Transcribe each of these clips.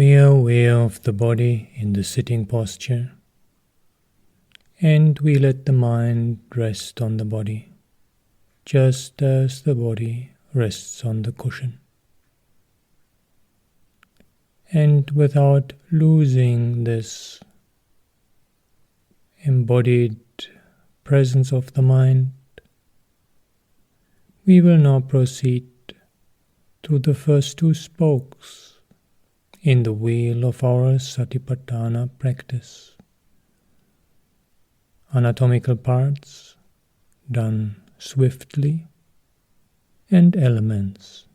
We are aware of the body in the sitting posture, and we let the mind rest on the body, just as the body rests on the cushion. And without losing this embodied presence of the mind, we will now proceed through the first two spokes in the wheel of our Satipaṭṭhāna practice. Anatomical parts done swiftly, and elements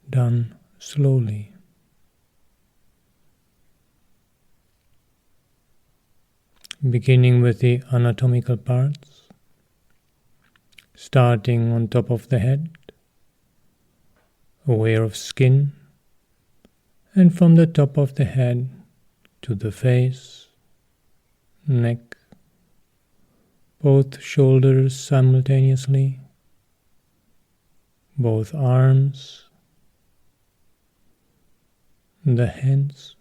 done slowly. Beginning with the anatomical parts, starting on top of the head, aware of skin, and from the top of the head to the face, neck, both shoulders simultaneously, both arms, the hands,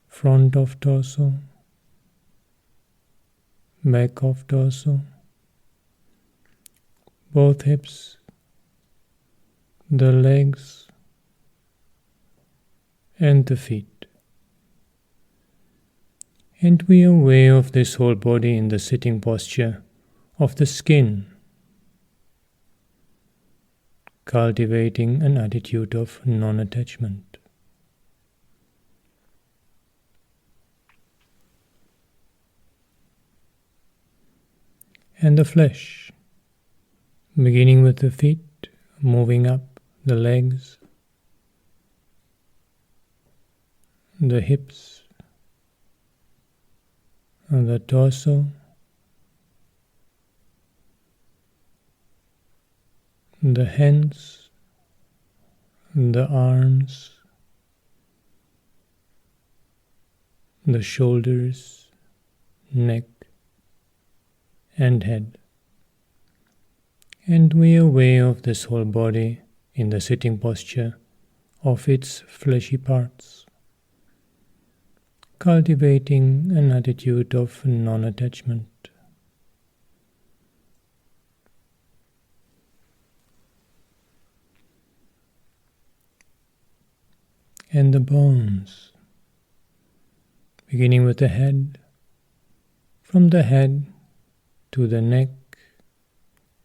front of torso, back of torso, both hips, the legs, and the feet. And we are aware of this whole body in the sitting posture of the skin, cultivating an attitude of non-attachment. And the flesh, beginning with the feet, moving up the legs, the hips, and the torso, the hands, the arms, the shoulders, neck, and head. And we are aware of this whole body in the sitting posture of its fleshy parts, cultivating an attitude of non-attachment. And the bones, beginning with the head, from the head to the neck,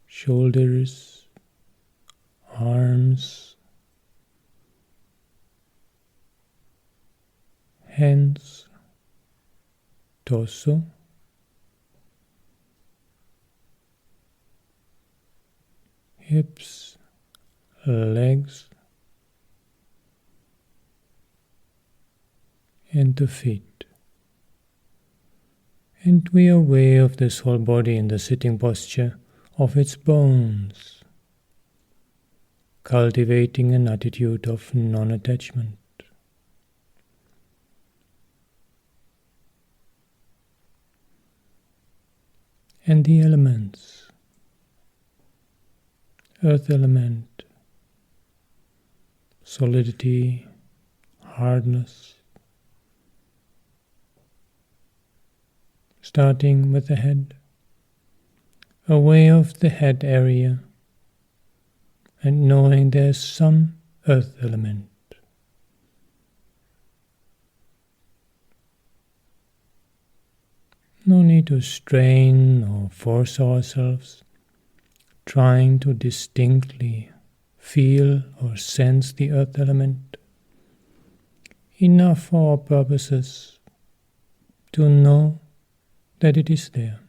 shoulders, arms, hands, torso, hips, legs, and the feet. And we are aware of this whole body in the sitting posture of its bones, cultivating an attitude of non-attachment. And the elements, earth element, solidity, hardness, starting with the head, aware of the head area and knowing there's some earth element. No need to strain or force ourselves, trying to distinctly feel or sense the earth element. Enough for our purposes to know that it is there.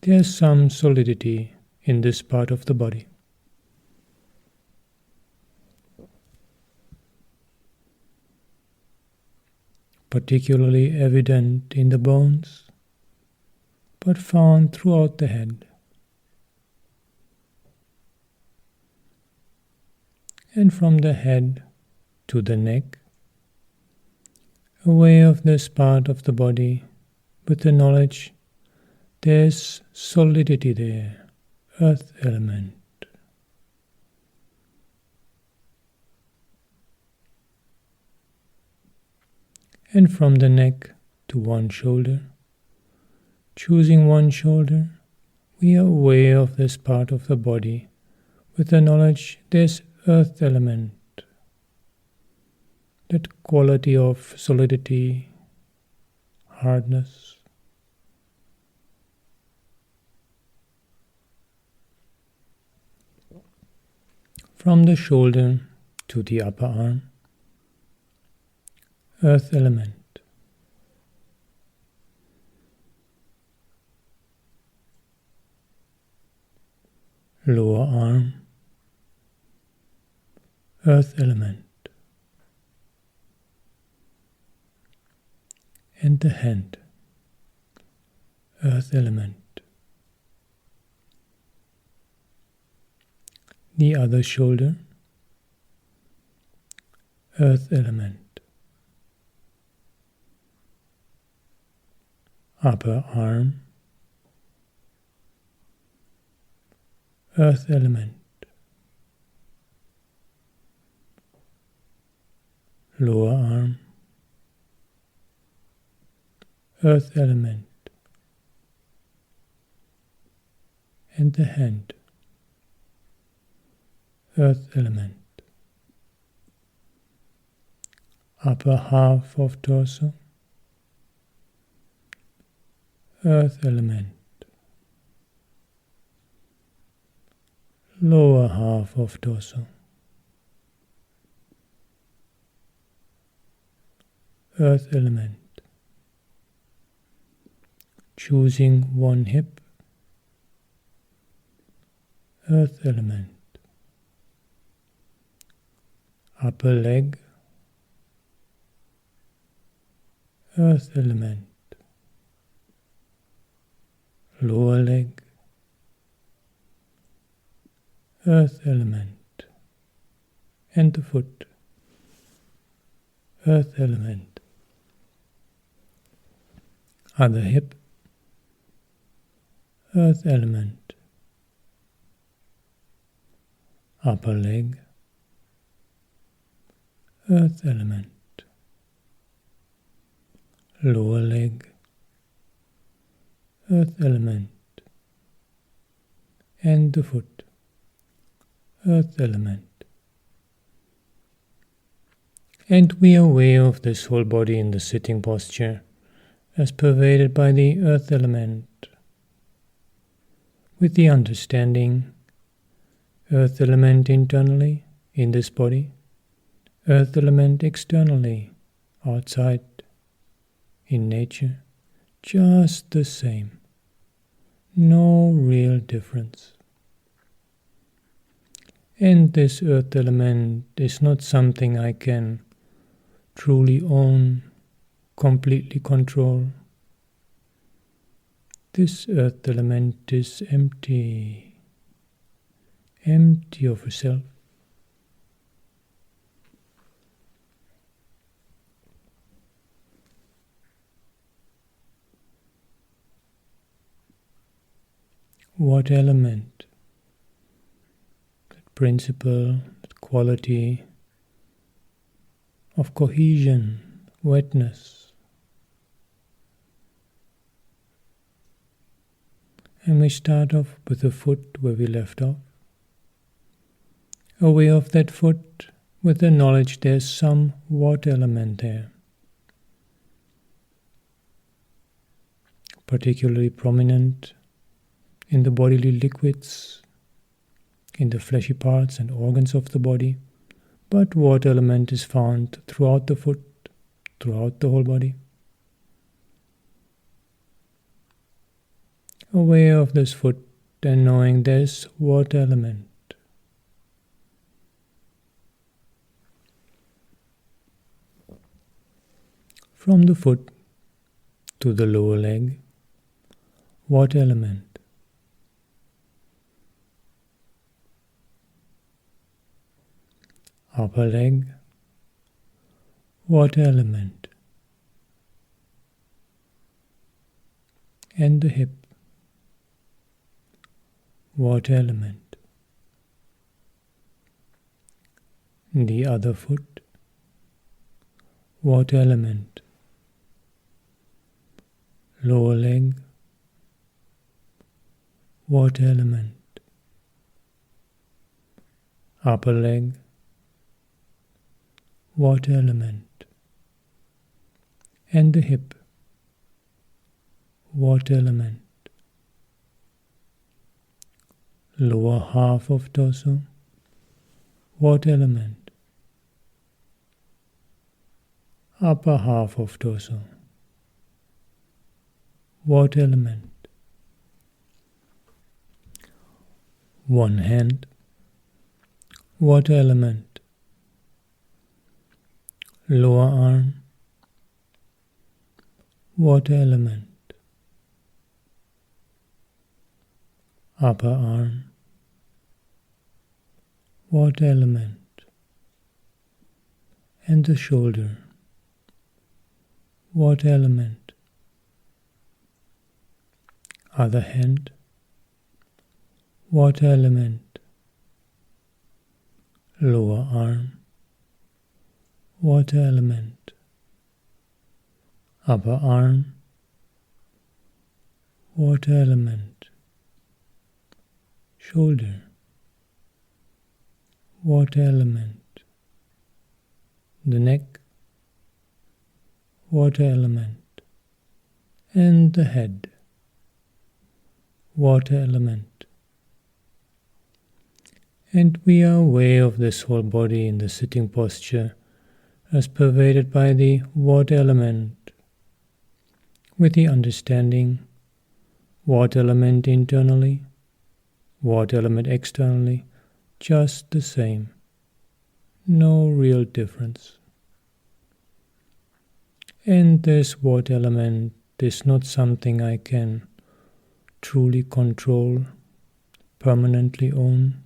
There's some solidity in this part of the body. Particularly evident in the bones, but found throughout the head. And from the head to the neck, aware of this part of the body with the knowledge there's solidity there, earth element. and from the neck to one shoulder. Choosing one shoulder, we are aware of this part of the body with the knowledge this earth element, that quality of solidity, hardness. From the shoulder to the upper arm, earth element. Lower arm, earth element. And the hand, earth element. The other shoulder, earth element. Upper arm, earth element. Lower arm, earth element. And the hand, earth element. Upper half of torso, earth element. Lower half of torso, earth element. Choosing one hip, earth element. Upper leg, earth element. Lower leg, earth element. And the foot, earth element. Other hip, earth element. Upper leg, earth element. Lower leg, earth element. And the foot, earth element. And we are aware of this whole body in the sitting posture as pervaded by the earth element, with the understanding earth element internally in this body, earth element externally outside in nature, just the same, no real difference. And this earth element is not something I can truly own, completely control. This earth element is empty, empty of self. What element, that principle, that quality of cohesion, wetness. And we start off with the foot where we left off. Aware of that foot with the knowledge there's some water element there, particularly prominent in the bodily liquids, in the fleshy parts and organs of the body, but water element is found throughout the foot, throughout the whole body. Aware of this foot and knowing there's water element. From the foot to the lower leg, water element. Upper leg, water element. And the hip, water element. The other foot, water element. lower leg, water element, upper leg, water element, and the hip, water element, lower half of torso, water element, upper half of torso, water element, one hand, water element, lower arm, water element, upper arm, water element, and the shoulder, water element, other hand, water element, lower arm, water element, upper arm, water element, shoulder, water element, the neck, water element, and the head, water element. And we are aware of this whole body in the sitting posture as pervaded by the water element, with the understanding water element internally, water element externally, just the same, no real difference. And this water element is not something I can truly control, permanently own.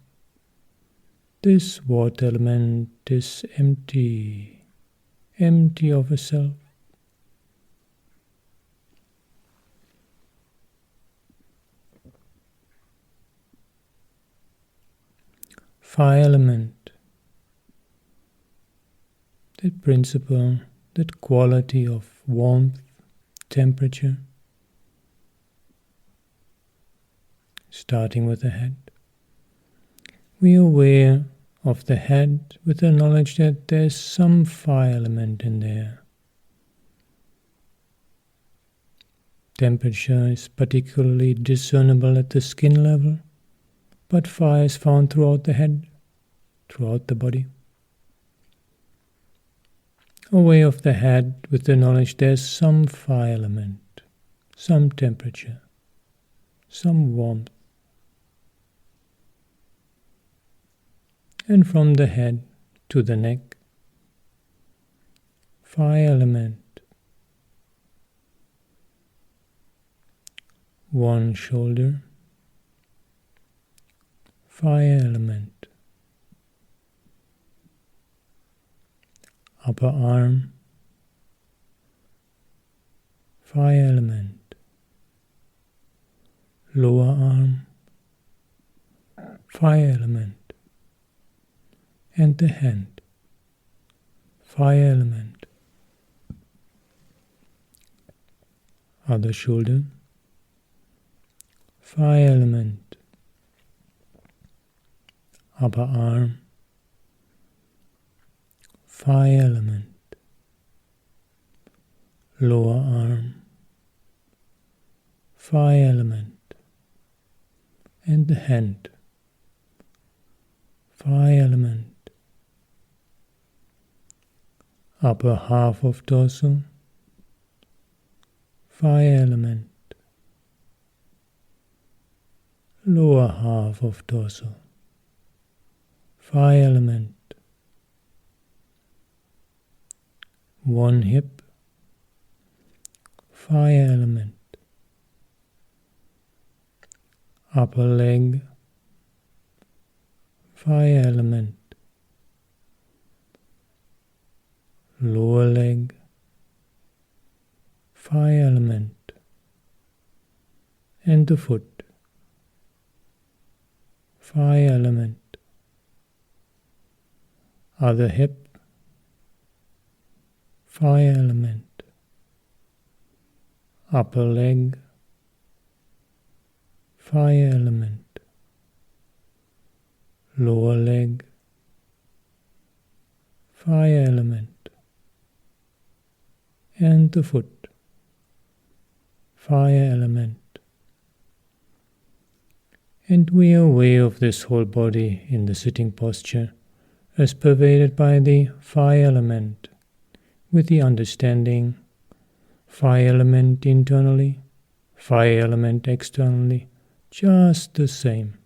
This water element is empty, empty of a self. Fire element, that principle, that quality of warmth, temperature, starting with the head. We are aware of the head with the knowledge that there's some fire element in there. Temperature is particularly discernible at the skin level, but fire is found throughout the head, throughout the body. Aware of the head with the knowledge there's some fire element, some temperature, some warmth. And from the head to the neck, fire element, one shoulder, fire element, upper arm, fire element, lower arm, fire element, and the hand, fire element, other shoulder, fire element, upper arm, fire element, lower arm, fire element, and the hand, fire element, upper half of torso, fire element, lower half of torso, fire element, one hip, fire element, upper leg, fire element, lower leg, fire element, and the foot, fire element, other hip, fire element, upper leg, fire element, lower leg, fire element, and the foot, fire element. And we are aware of this whole body in the sitting posture as pervaded by the fire element, with the understanding fire element internally, fire element externally, just the same,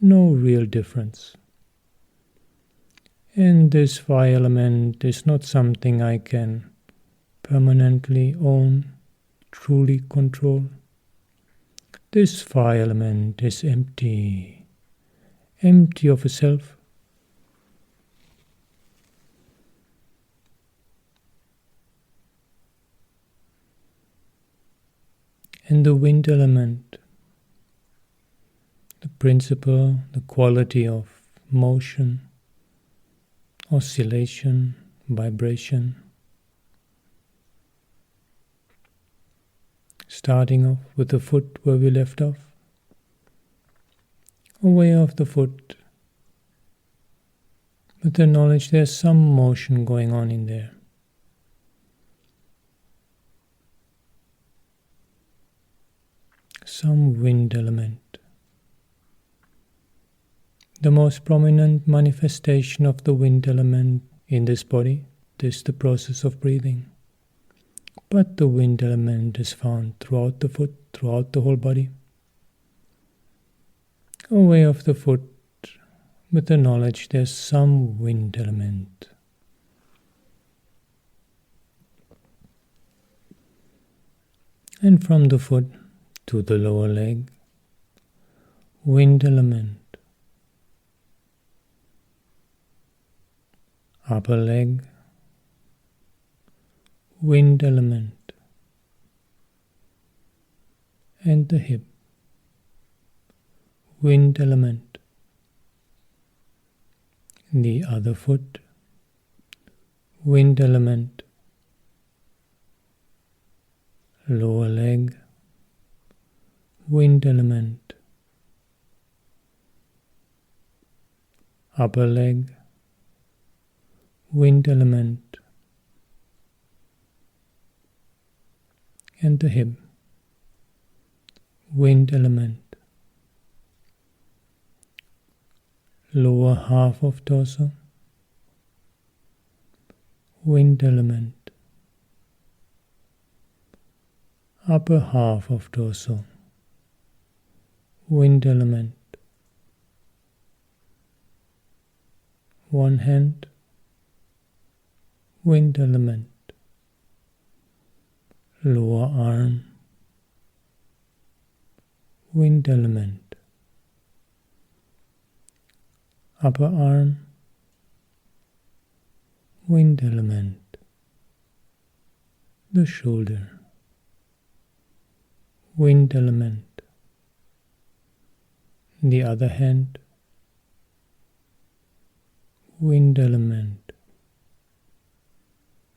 no real difference. And this fire element is not something I can permanently own, truly control. This fire element is empty, empty of a self. And the wind element, the principle, the quality of motion, oscillation, vibration, starting off with the foot where we left off, aware of the foot, with the knowledge there's some motion going on in there. Some wind element. The most prominent manifestation of the wind element in this body is the process of breathing. But the wind element is found throughout the foot, throughout the whole body. Aware of the foot with the knowledge there's some wind element. And from the foot to the lower leg, wind element. Upper leg, wind element. And the hip, wind element. The other foot, wind element. Lower leg, wind element. Upper leg, wind element. And the hip, wind element. Lower half of torso, wind element. Upper half of torso, wind element. One hand, wind element. Lower arm, wind element. Upper arm, wind element. The shoulder, wind element. The other hand, wind element.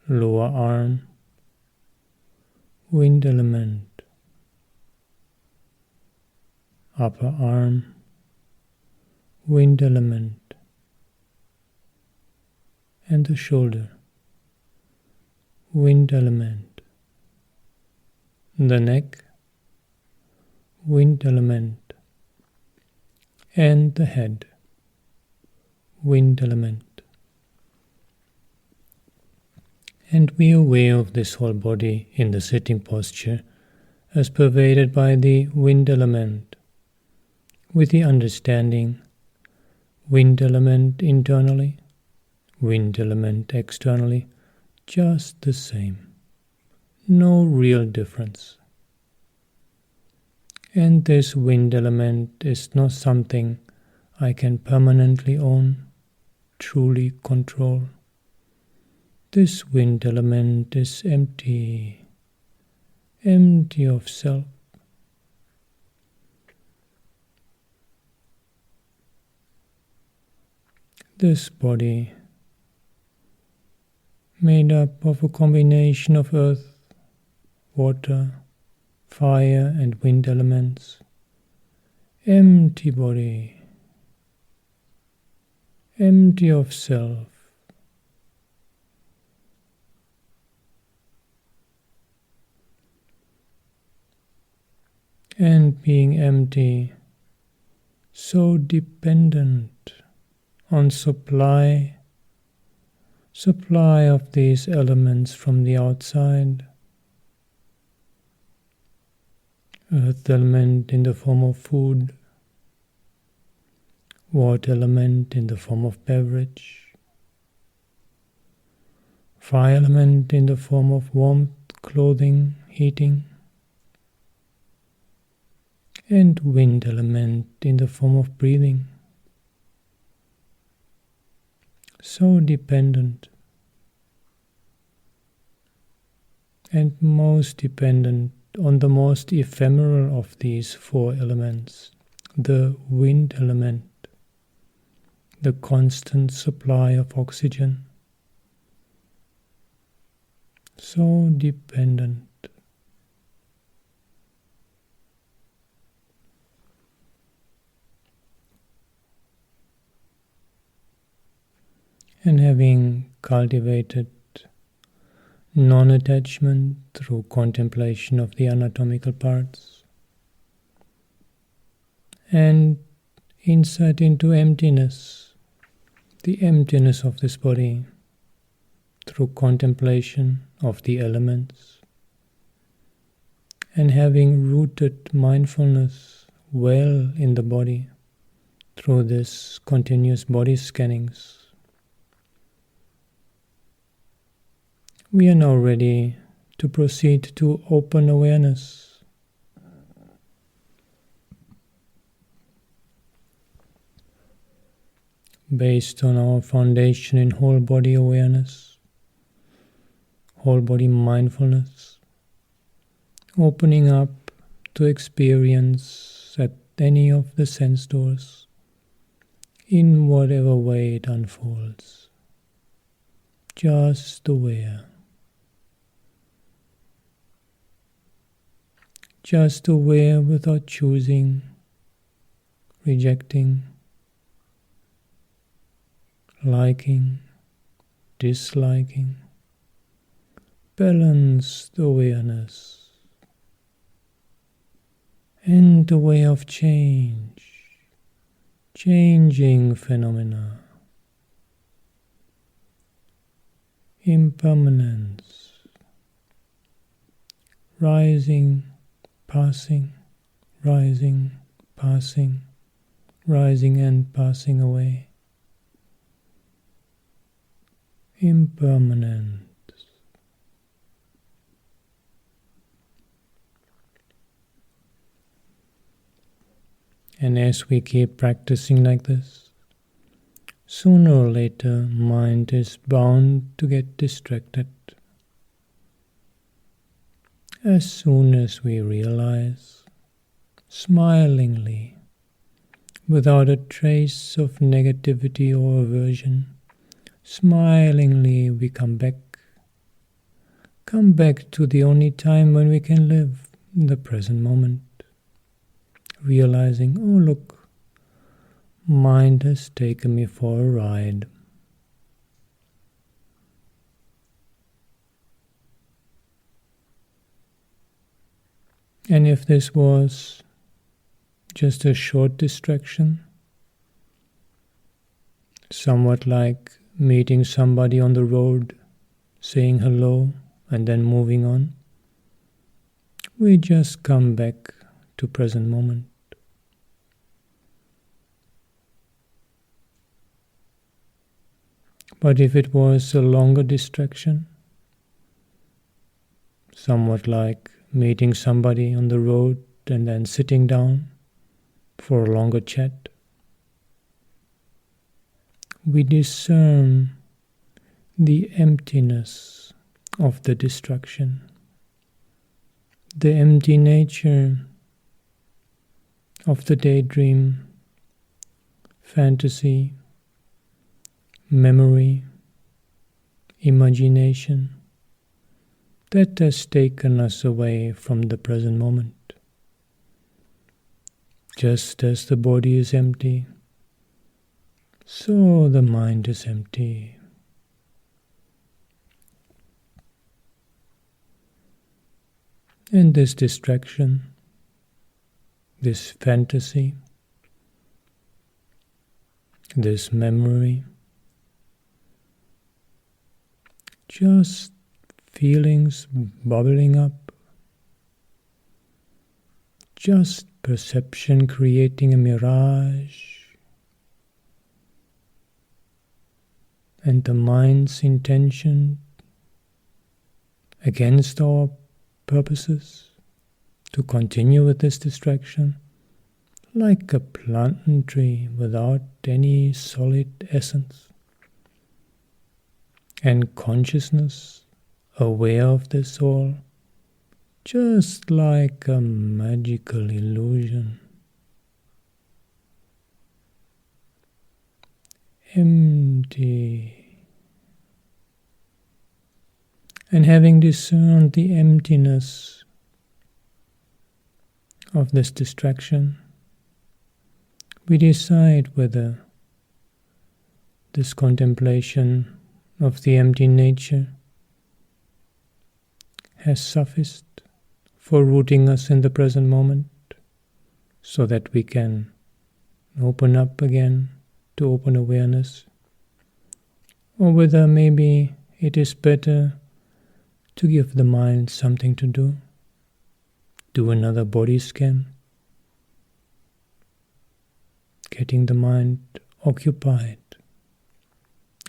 Lower arm, wind element. Upper arm, wind element. And the shoulder, wind element. The neck, wind element. And the head, wind element. And we are aware of this whole body in the sitting posture as pervaded by the wind element, with the understanding wind element internally, wind element externally, just the same, no real difference. And this wind element is not something I can permanently own, truly control. This wind element is empty, empty of self. This body, made up of a combination of earth, water, fire and wind elements, empty body, empty of self. And being empty, so dependent on supply of these elements from the outside. Earth element in the form of food, water element in the form of beverage, fire element in the form of warmth, clothing, heating, and wind element in the form of breathing. So dependent, and most dependent on the most ephemeral of these four elements, the wind element, the constant supply of oxygen. So dependent. And having cultivated non-attachment through contemplation of the anatomical parts and insight into emptiness, the emptiness of this body, through contemplation of the elements, and having rooted mindfulness well in the body through this continuous body scannings, we are now ready to proceed to open awareness. Based on our foundation in whole body awareness, whole body mindfulness, opening up to experience at any of the sense doors in whatever way it unfolds. Just aware. Just aware without choosing, rejecting, liking, disliking. Balanced awareness and the way of change, changing phenomena, impermanence, rising, passing, rising, passing, rising and passing away. Impermanent. And as we keep practicing like this, sooner or later mind is bound to get distracted. As soon as we realize, smilingly, without a trace of negativity or aversion, smilingly we come back to the only time when we can live in the present moment, realizing, oh look, mind has taken me for a ride. And if this was just a short distraction, somewhat like meeting somebody on the road, saying hello, and then moving on, we just come back to present moment. But if it was a longer distraction, somewhat like meeting somebody on the road and then sitting down for a longer chat, we discern the emptiness of the distraction, the empty nature of the daydream, fantasy, memory, imagination, that has taken us away from the present moment. Just as the body is empty, so the mind is empty. And this distraction, this fantasy, this memory, just feelings bubbling up, just perception creating a mirage, and the mind's intention against our purposes to continue with this distraction, like a plantain tree without any solid essence. And consciousness, aware of this all, just like a magical illusion. Empty. And having discerned the emptiness of this distraction, we decide whether this contemplation of the empty nature has sufficed for rooting us in the present moment, so that we can open up again to open awareness, or whether maybe it is better to give the mind something to do another body scan, getting the mind occupied,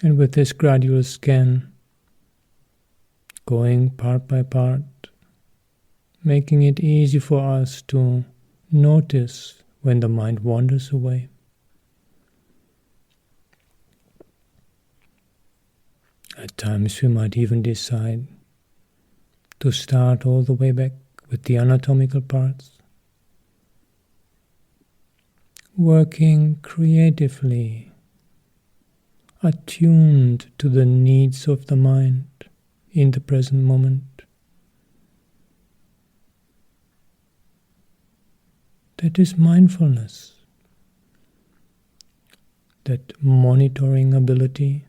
and with this gradual scan, going part by part, making it easy for us to notice when the mind wanders away. At times we might even decide to start all the way back with the anatomical parts, working creatively, attuned to the needs of the mind in the present moment. That is mindfulness, that monitoring ability,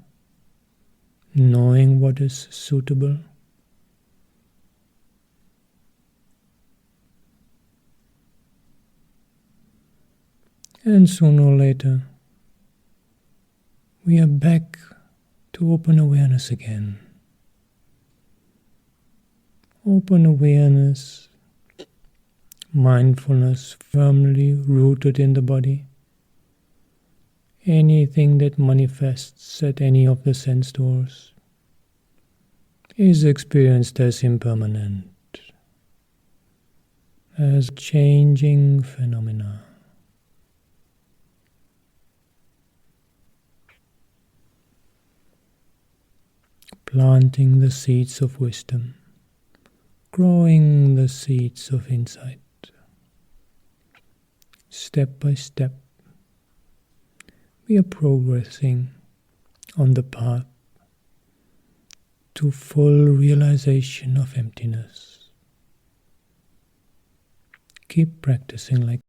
knowing what is suitable. And sooner or later, we are back to open awareness again. Open awareness, mindfulness firmly rooted in the body. Anything that manifests at any of the sense doors is experienced as impermanent, as changing phenomena. Planting the seeds of wisdom, growing the seeds of insight. Step by step, we are progressing on the path to full realization of emptiness. Keep practicing like